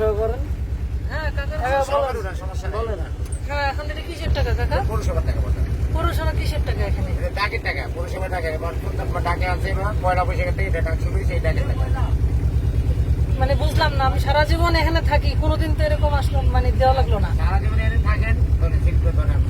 সেবা করেন? হ্যাঁ কাকা বলে না। হ্যাঁ এখন এটা কিসের টাকা কাকা? পৌরসভার টাকা বলতে পৌরসভা কিসের টাকা এখানে? ডাকের টাকা পৌরসভার টাকা এবার ডাকে আছে এবার পয়লা বৈশাখের থেকে টাকা শুরু সেই ডাকের টাকা মানে বুঝলাম না, আমি সারা জীবন এখানে থাকি, কোনোদিন তো এরকম আসলাম মানে দেওয়া লাগলো না। সারা জীবন এনে থাকেন ধরে ঠিক করে ধরে আমি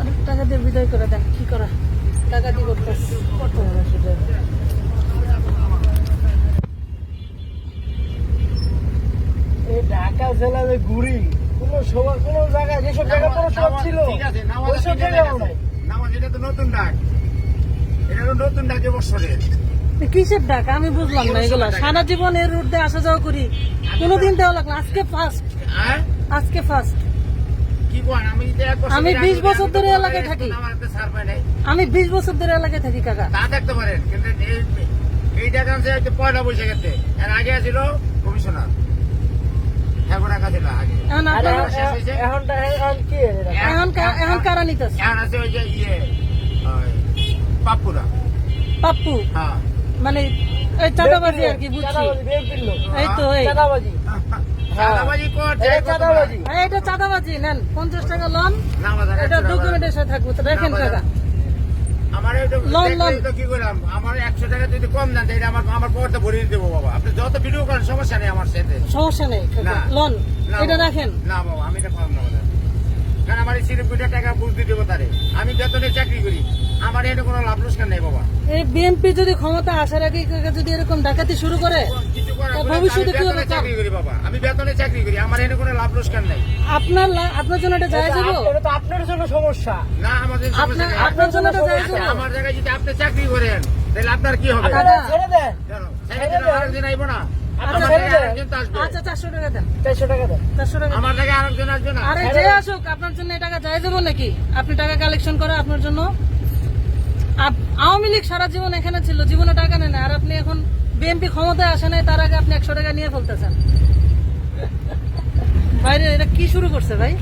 অনেক টাকা দিয়ে বিদায় করে দেন, কি করা, টাকা দিয়ে করতেছি, করতে হবে সেটা। এই ঢাকা জেলার যে ঘুরি কোনো সময় কোনো জায়গায় যেসব জায়গায় পৌরসভা ছিল ঠিক আছে ওইসব জায়গাও নাই। নামাজ এটা তো নতুন ডাক এটা তো নতুন ডাক এবছরের কিসের টাকা আমি বুঝলাম না এগুলা, সারা জীবন এর রুট দিয়ে আসা যাওয়া করি, কোনোদিন দেওয়া লাগলো, আজকে ফার্স্ট, হ্যাঁ আজকে ফার্স্ট। কি কোন আমি তো এক বছর আমি 20 বছর ধরে এলাকায় থাকি। আমার একটা সার পাই নাই আমি 20 বছর ধরে এলাকায় থাকি কাকা। তা দেখতে পারেন কিন্তু এই টাকা আছে হচ্ছে পয়লা বৈশাখেতে এর আগে ছিল কমিশনার এখন টাকা ছিল আগে এখন আর আপনার- এখন কি এটা? এখন কারা নিতেছে? এখন আছে ওই যে ওই পাপুরা পাপ্পু হ্যাঁ মানে এই চাঁদাবাজি আর কি, বুঝছি। চাঁদাবাজি, বিএনপির লোক। এই তো এই চাঁদাবাজি। চাঁদাবাজি করছে এটা চাঁদাবাজি। এটা চাঁদাবাজি, নেন 50 টাকা লোন, নামাজ এটা ডকুমেন্টের সাথে থাকবে, তো দেখেন কাকা। আমার এটা লোন, লোন। দেখলেই তো কি করলাম আমার 100 টাকা যদি কম দেন এটা আমার পকেটে ভরিয়ে দেবো বাবা আপনি যত ভিডিও করেন সমস্যা নেই আমার সাথে সমস্যা নেই কাকা, না। লোন না এটা বাবা। রাখেন। না বাবা আমি এটা পারব না বাবা। কারণ আমার এই সিরিপ টাকা বুঝতে দেবো তারে আমি বেতনে চাকরি করি আমার এটা কোনো লাভ লোকসান নেই বাবা এই বিএনপি যদি ক্ষমতা আসার আগে কাকা যদি এরকম ডাকাতি শুরু করে, কিছু করার তা কোনো- ভবিষ্যতে আমি কি হবে বেতনে কার? চাকরি করি বাবা আমি বেতনে চাকরি করি আমার এনে কোনো লাভ লোকসান নেই আপনার জন্য এটা যায় যাবো? এটা তো আপনার জন্য সমস্যা। না আমাদের সমস্যা নেই। আপনার জন্য এটা যায় আচ্ছা, যাবো? আমার জায়গায় যদি আপনি চাকরি করেন তাহলে আপনার কি হবে দাদা। ছেড়ে দেন। জানো, ছেড়ে সেদিন দেন। আরেকদিন আইবো না আচ্ছা, আমার ছেড়ে জায়গায় দেন। আরেকজন তো আসবে আচ্ছা 400 টাকা দেন, 400 টাকা দেন। 400 টাকা। আমার জায়গায় আরেকজন আসবে না আরে যে আসুক, আপনার জন্য এই টাকা যায় যাবো নাকি? আপনি টাকা কালেকশন করে আপনার জন্য। আওয়ামী লীগ সারা জীবন এখানে ছিল, জীবনে টাকা নেয় না, আর আপনি এখন বিএনপি ক্ষমতায় আসে নাই, তার আগে আপনি 100 টাকা নিয়ে ফেলতেছেন। বাইরে এটা কি শুরু করছে ভাই?